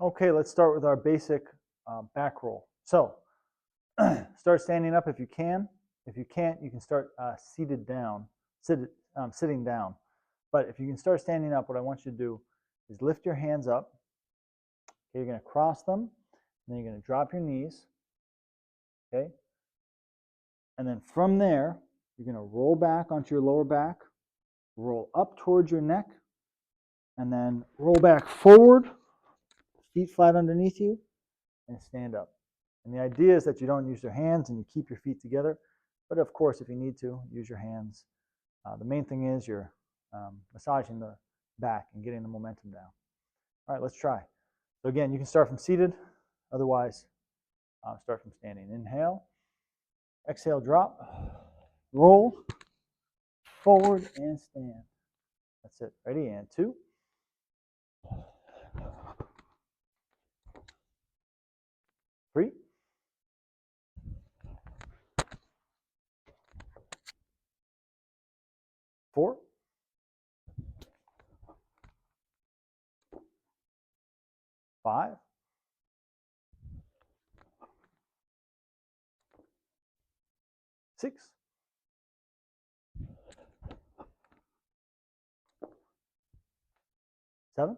Okay, let's start with our basic back roll. So start standing up if you can. If you can't, you can start seated down, sitting down. But if you can start standing up, what I want you to do is lift your hands up. Okay, you're going to cross them, and then you're going to drop your knees. Okay, and then from there, you're going to roll back onto your lower back, roll up towards your neck, and then roll back forward, feet flat underneath you, and stand up. And the idea is that you don't use your hands and you keep your feet together. But of course, if you need to, use your hands. The main thing is you're massaging the back and getting the momentum down. All right, let's try. So again, you can start from seated. Otherwise, start from standing. Inhale. Exhale, drop. Roll. Forward and stand. That's it. Ready? And 2. 3. 4. 5. 6. 7.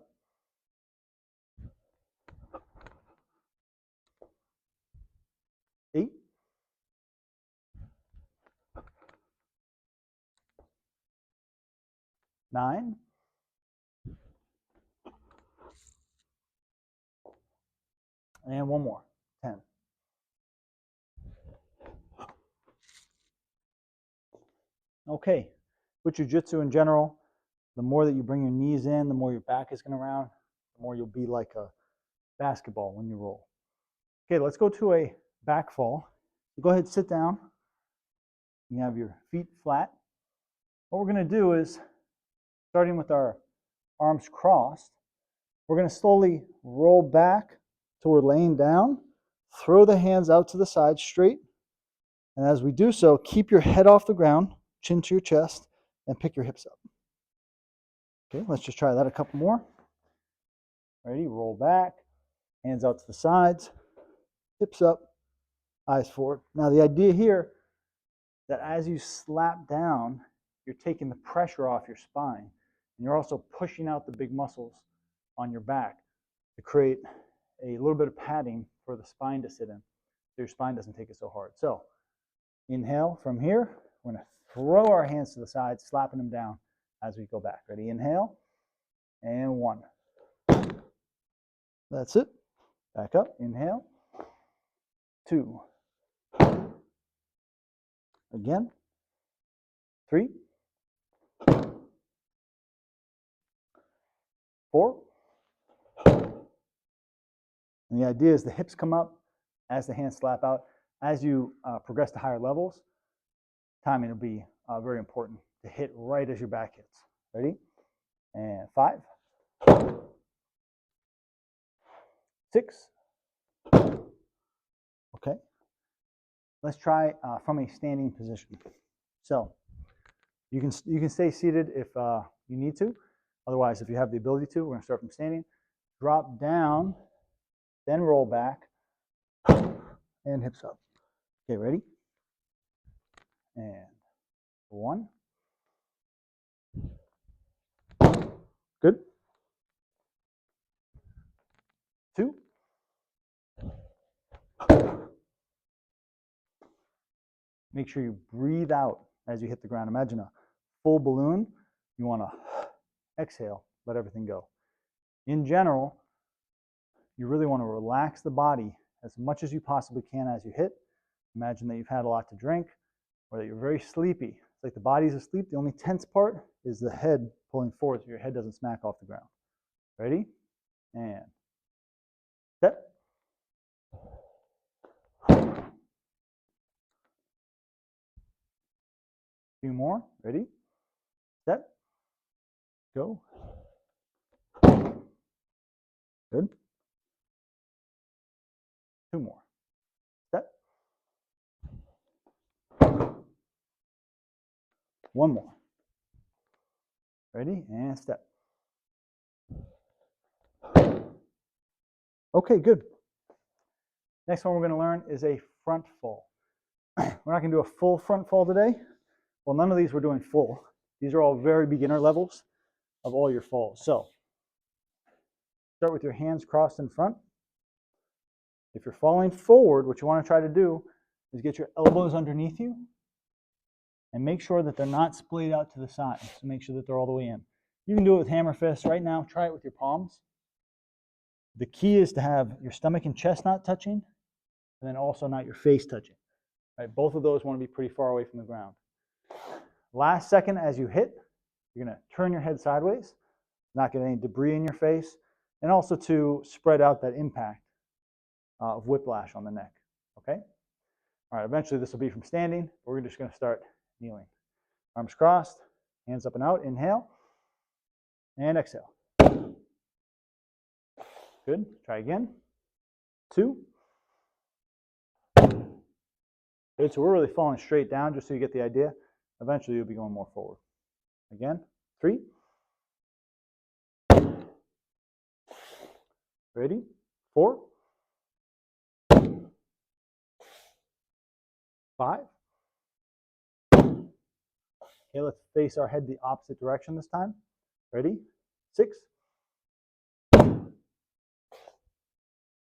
8. 9. And one more. 10. Okay, with jiu-jitsu in general, the more that you bring your knees in, the more your back is going to round, the more you'll be like a basketball when you roll. Okay, let's go to a back fall. So go ahead, sit down. You have your feet flat. What we're going to do is, starting with our arms crossed, we're going to slowly roll back till we're laying down. Throw the hands out to the side straight. And as we do so, keep your head off the ground, chin to your chest, and pick your hips up. Okay, let's just try that a couple more. Ready? Roll back, hands out to the sides, hips up, eyes forward. Now the idea here that as you slap down, you're taking the pressure off your spine, and you're also pushing out the big muscles on your back to create a little bit of padding for the spine to sit in, so your spine doesn't take it so hard. So inhale from here. We're going to throw our hands to the side, slapping them down as we go back. Ready? Inhale. And 1. That's it. Back up. Inhale. 2. Again. 3. 4. And the idea is the hips come up as the hands slap out. As you progress to higher levels, timing will be very important to hit right as your back hits. Ready? And 5. 6. Okay. Let's try from a standing position. So you can stay seated if you need to. Otherwise, if you have the ability to, we're going to start from standing. Drop down, then roll back, and hips up. Okay, ready? And 1. Good. 2. Make sure you breathe out as you hit the ground. Imagine a full balloon. You want to exhale, let everything go. In general, you really want to relax the body as much as you possibly can as you hit. Imagine that you've had a lot to drink or that you're very sleepy. It's like the body's asleep. The only tense part is the head pulling forward so your head doesn't smack off the ground. Ready? And step. Few more. Ready? Step. Go. Good. 2 more. Step. 1 more. Ready? And step. Okay, good. Next one we're going to learn is a front fall. We're not going to do a full front fall today. Well, none of these we're doing full. These are all very beginner levels of all your falls. So start with your hands crossed in front. If you're falling forward, what you want to try to do is get your elbows underneath you and make sure that they're not splayed out to the sides. So make sure that they're all the way in. You can do it with hammer fists. Right now, try it with your palms. The key is to have your stomach and chest not touching, and then also not your face touching. Right? Both of those want to be pretty far away from the ground. Last second as you hit, you're going to turn your head sideways, not get any debris in your face, and also to spread out that impact of whiplash on the neck. Okay? All right, eventually this will be from standing, but we're just going to start kneeling. Arms crossed, hands up and out. Inhale and exhale. Good. Try again. 2. Good. So we're really falling straight down, just so you get the idea. Eventually you'll be going more forward. Again. 3. Ready? 4. 5. Okay, let's face our head the opposite direction this time. Ready? 6.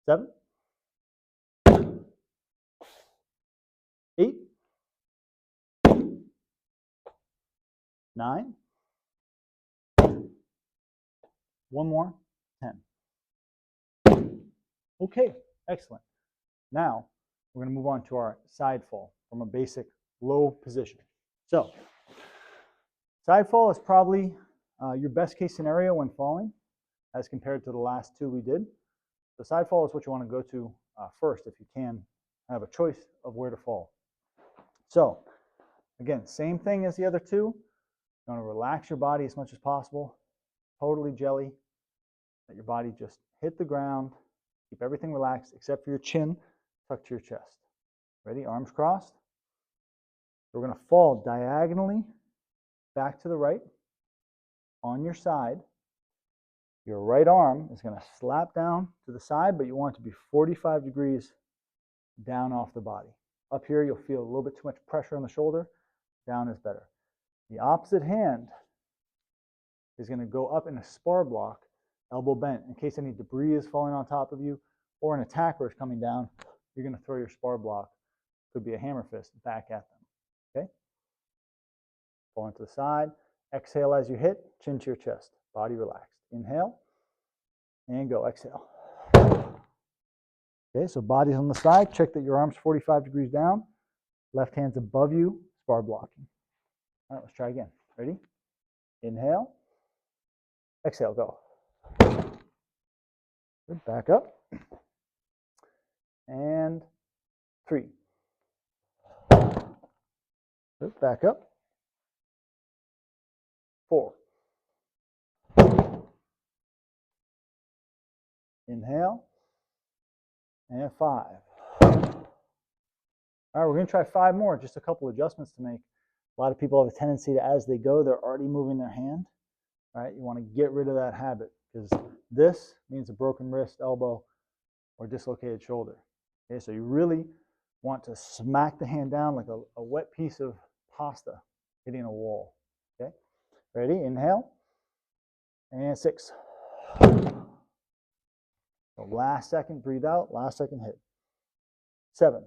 7. 8. 9. 1 more. 10. Okay, excellent. Now we're going to move on to our side fall from a basic low position. So side fall is probably your best case scenario when falling as compared to the last 2 we did. The side fall is what you want to go to first if you can have a choice of where to fall. So again, same thing as the other 2. You want to relax your body as much as possible, totally jelly, let your body just hit the ground, keep everything relaxed except for your chin tucked to your chest. Ready? Arms crossed. We're going to fall diagonally back to the right on your side. Your right arm is going to slap down to the side, but you want it to be 45 degrees down off the body. Up here, you'll feel a little bit too much pressure on the shoulder. Down is better. The opposite hand is going to go up in a spar block, elbow bent, in case any debris is falling on top of you or an attacker is coming down. You're going to throw your spar block, could be a hammer fist, back at them. Okay? Fall into the side. Exhale as you hit, chin to your chest, body relaxed. Inhale and go. Exhale. Okay, so body's on the side. Check that your arm's 45 degrees down. Left hand's above you, spar blocking. All right, let's try again. Ready? Inhale. Exhale, go. Good. Back up. And 3. Good. Back up. 4. Inhale. And 5. All right, we're going to try 5 more, just a couple adjustments to make. A lot of people have a tendency to, as they go, they're already moving their hand. All right, you want to get rid of that habit because this means a broken wrist, elbow, or dislocated shoulder. Okay, so you really want to smack the hand down like a wet piece of pasta hitting a wall. Okay, ready? Inhale. And 6. So last second, breathe out. Last second, hit. 7.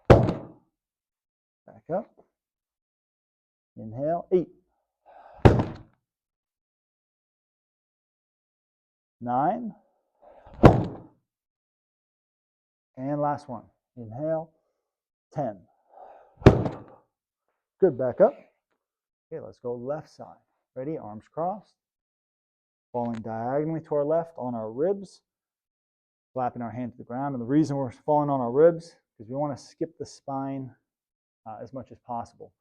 Back up. Inhale. 8. 9. And last one. Inhale. 10. Good. Back up. Okay, let's go left side. Ready? Arms crossed. Falling diagonally to our left on our ribs. Flapping our hand to the ground. And the reason we're falling on our ribs is we want to skip the spine as much as possible.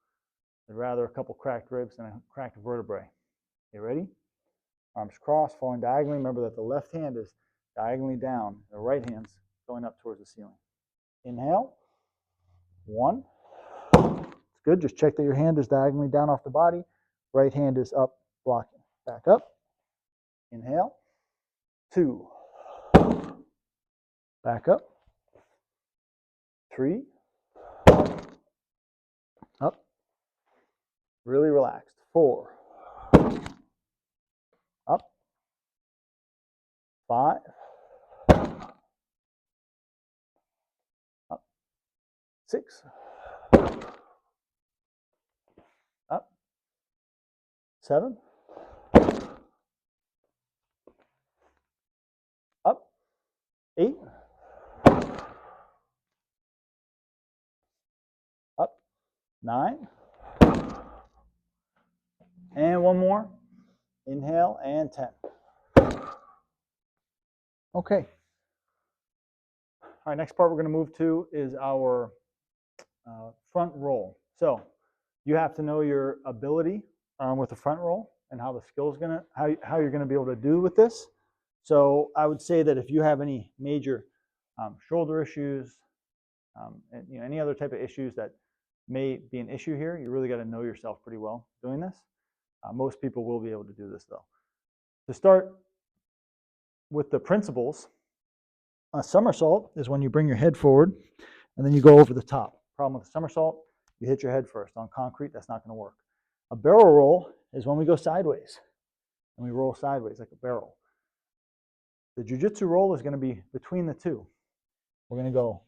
I'd rather a couple cracked ribs than a cracked vertebrae. Okay, ready? Arms crossed, falling diagonally. Remember that the left hand is diagonally down. The right hand's going up towards the ceiling. Inhale. 1. It's good. Just check that your hand is diagonally down off the body. Right hand is up, blocking. Back up. Inhale. 2. Back up. 3. Up. Really relaxed. 4. Up. 5. Up. 6. Up. 7. Up. 8. Up. 9. And one more. Inhale and 10. Okay. All right, next part we're going to move to is our front roll. So you have to know your ability with the front roll and how the skill is gonna, how you're going to be able to do with this. So I would say that if you have any major shoulder issues, and any other type of issues that may be an issue here, you really got to know yourself pretty well doing this. Most people will be able to do this though. To start with the principles, a somersault is when you bring your head forward and then you go over the top. Problem with a somersault, you hit your head first. On concrete, that's not going to work. A barrel roll is when we go sideways and we roll sideways like a barrel. The jiu-jitsu roll is going to be between the two. We're going to go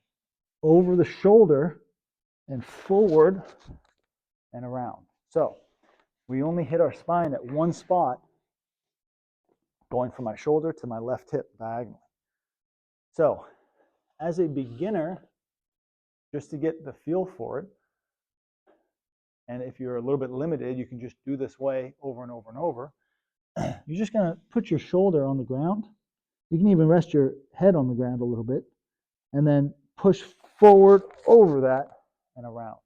over the shoulder and forward and around. So we only hit our spine at one spot, going from my shoulder to my left hip diagonally. So as a beginner, just to get the feel for it, and if you're a little bit limited, you can just do this way over and over and over. You're just going to put your shoulder on the ground. You can even rest your head on the ground a little bit, and then push forward over that and around,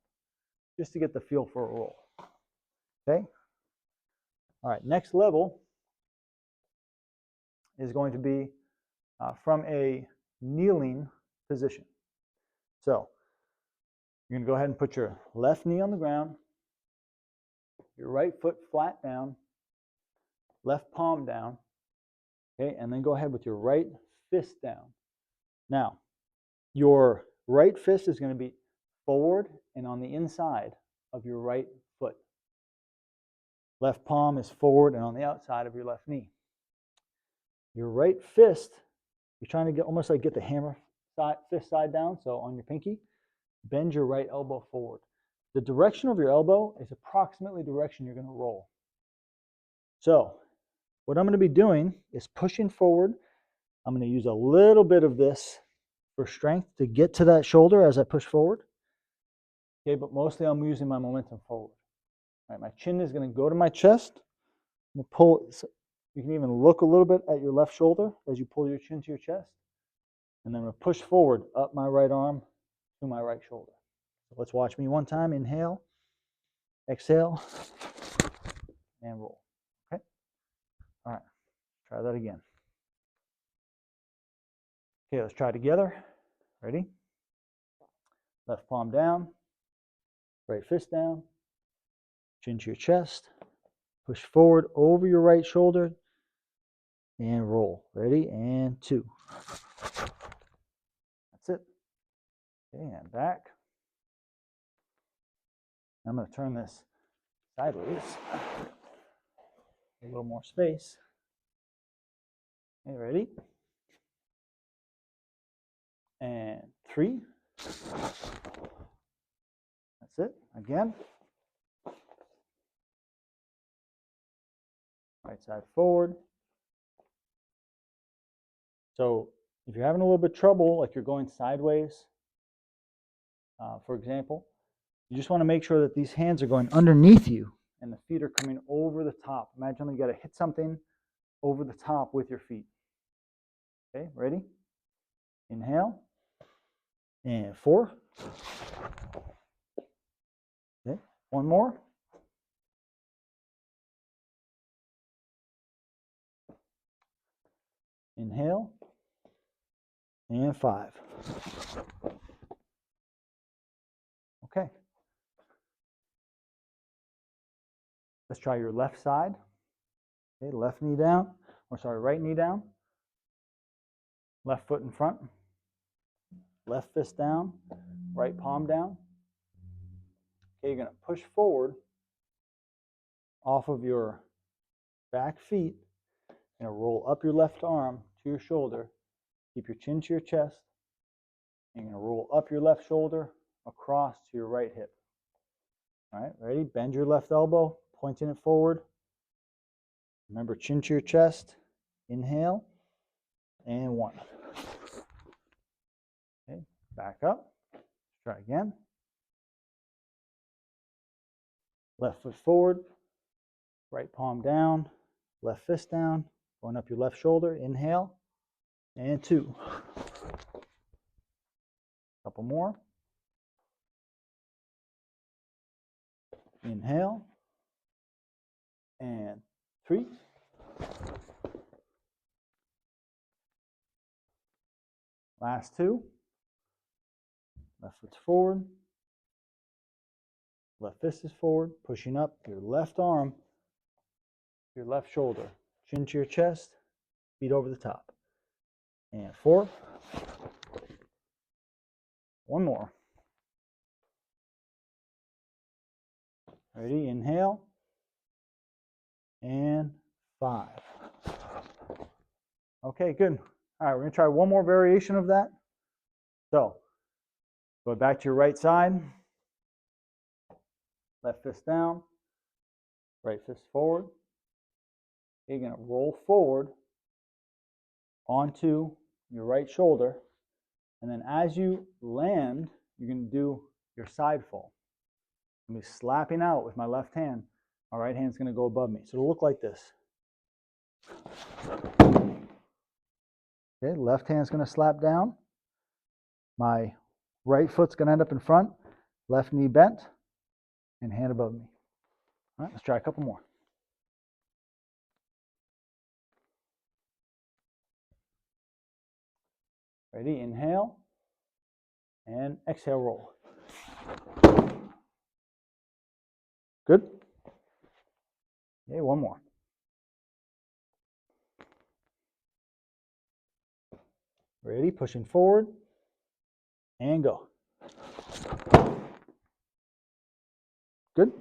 just to get the feel for a roll. Okay? All right, next level is going to be from a kneeling position. So you're going to go ahead and put your left knee on the ground, your right foot flat down, left palm down, okay, and then go ahead with your right fist down. Now, your right fist is going to be forward and on the inside of your right foot. Left palm is forward and on the outside of your left knee. Your right fist, you're trying to get almost like get the hammer fist side down, so on your pinky, bend your right elbow forward. The direction of your elbow is approximately the direction you're going to roll. So what I'm going to be doing is pushing forward. I'm going to use a little bit of this for strength to get to that shoulder as I push forward. Okay, but mostly I'm using my momentum forward. All right, my chin is going to go to my chest. I'm going to pull. You can even look a little bit at your left shoulder as you pull your chin to your chest. And then I'm going to push forward up my right arm to my right shoulder. So let's watch me one time. Inhale, exhale, and roll. Okay? All right, try that again. Okay, let's try it together. Ready? Left palm down, right fist down, chin to your chest, push forward over your right shoulder, and roll. Ready? And 2. That's it. Okay, and back. I'm going to turn this sideways. A little more space. Okay, ready? And 3. That's it. Again. Right side forward. So if you're having a little bit of trouble, like you're going sideways, for example, you just want to make sure that these hands are going underneath you and the feet are coming over the top. Imagine you got to hit something over the top with your feet. Okay, ready? Inhale. And 4. Okay, one more. Inhale. And 5. Okay. Let's try your left side. Okay, left knee down, or sorry, right knee down. Left foot in front. left fist down, right palm down. Okay, you're going to push forward off of your back feet. You're going to roll up your left arm to your shoulder. Keep your chin to your chest. You're going to roll up your left shoulder across to your right hip. All right, ready? Bend your left elbow, pointing it forward. Remember, chin to your chest. Inhale. And 1. Okay, back up. Try again. Left foot forward. Right palm down. Left fist down. Going up your left shoulder. Inhale. And 2. Couple more. Inhale. And 3. Last 2. Left foot's forward. Left fist is forward, pushing up your left arm, your left shoulder, chin to your chest, feet over the top. And 4. 1 more. Ready? Inhale. And 5. Okay, good. All right, we're going to try one more variation of that. So, go back to your right side. Left fist down. Right fist forward. You're going to roll forward onto your right shoulder. And then as you land, you're going to do your side fall. I'm going to be slapping out with my left hand. My right hand's going to go above me. So it'll look like this. Okay, left hand's going to slap down. My right foot's going to end up in front. Left knee bent. And hand above me. All right, let's try a couple more. Ready? Inhale. And exhale, roll. Good? Okay, 1 more. Ready? Pushing forward. And go. Good?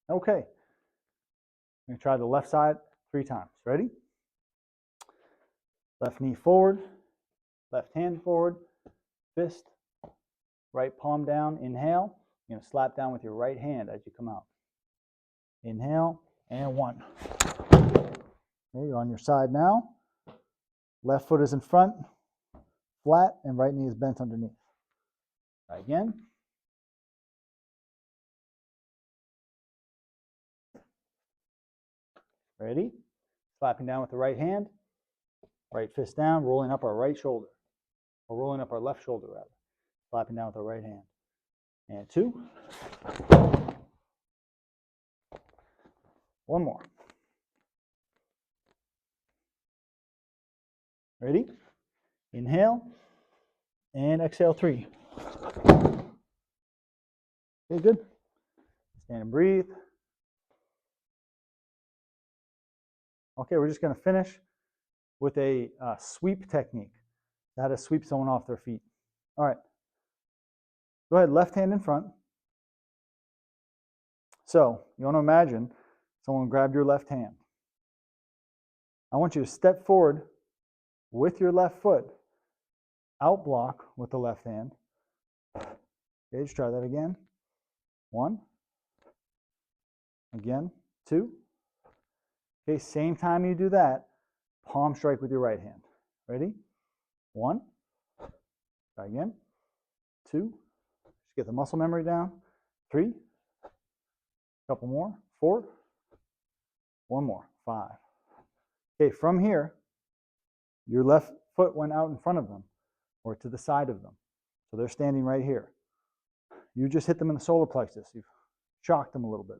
Okay. I'm going to try the left side 3 times. Ready? Left knee forward. Left hand forward. Fist. Right palm down. Inhale. You're going to slap down with your right hand as you come out. Inhale. And 1. Okay, you're on your side now. Left foot is in front. Flat. And right knee is bent underneath. Try again. Ready? Slapping down with the right hand. Right fist down, rolling up our right shoulder. Or rolling up our left shoulder, rather. Slapping down with our right hand. And 2. 1 more. Ready? Inhale. And exhale, 3. Okay, good. Stand and breathe. Okay, we're just going to finish with a sweep technique. How to sweep someone off their feet. All right. Go ahead, left hand in front. So, you want to imagine someone grabbed your left hand. I want you to step forward with your left foot, out block with the left hand. Okay, let's try that again. 1. Again, 2. Okay, same time you do that, palm strike with your right hand. Ready? 1. Try again. 2. Just get the muscle memory down. 3. Couple more. 4. 1 more. 5. Okay, from here, your left foot went out in front of them or to the side of them. So they're standing right here. You just hit them in the solar plexus. You've shocked them a little bit.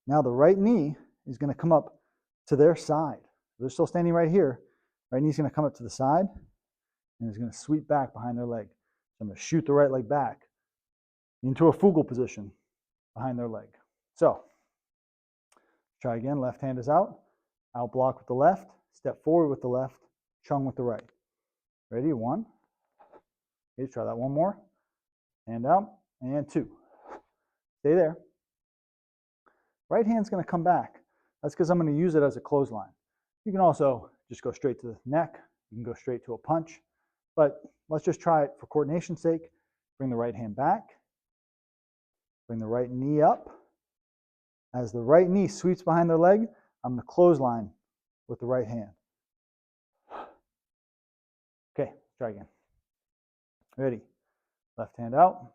Now the right knee is going to come up to their side. They're still standing right here. Right knee's going to come up to the side and it's going to sweep back behind their leg. So I'm going to shoot the right leg back into a fugal position behind their leg. So try again. Left hand is out. Out block with the left. step forward with the left, chung with the right. Ready? 1. Okay, try that one more. Hand out, and 2. Stay there. Right hand's going to come back. That's because I'm going to use it as a clothesline. You can also just go straight to the neck. You can go straight to a punch. But let's just try it for coordination's sake. Bring the right hand back. Bring the right knee up. As the right knee sweeps behind their leg, I'm going to clothesline with the right hand. Okay, try again. Ready? Left hand out.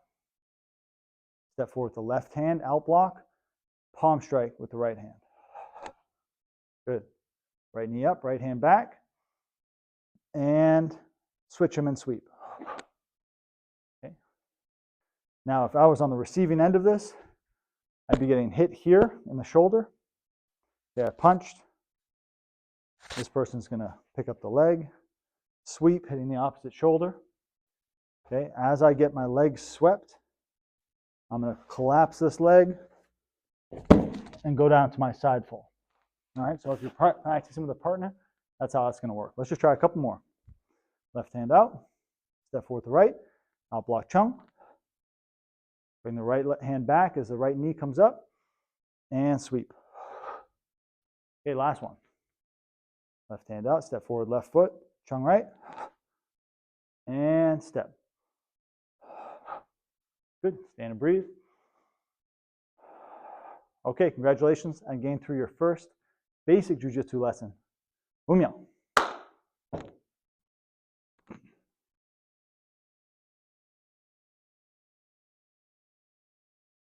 Step forward with the left hand, out block. Palm strike with the right hand. Good. Right knee up, right hand back. And switch them and sweep. Okay. Now, if I was on the receiving end of this, I'd be getting hit here in the shoulder. Okay, I punched. This person's going to pick up the leg, sweep, hitting the opposite shoulder. Okay, as I get my leg swept, I'm going to collapse this leg and go down to my side fall. All right, so if you're practicing with a partner, that's how it's going to work. Let's just try a couple more. Left hand out, step forward to right, out block chung. Bring the right hand back as the right knee comes up, and sweep. Okay, last one. Left hand out, step forward, left foot, chung right, and step. Good, stand and breathe. Okay, congratulations on getting through your first basic jiu-jitsu lesson. Boom.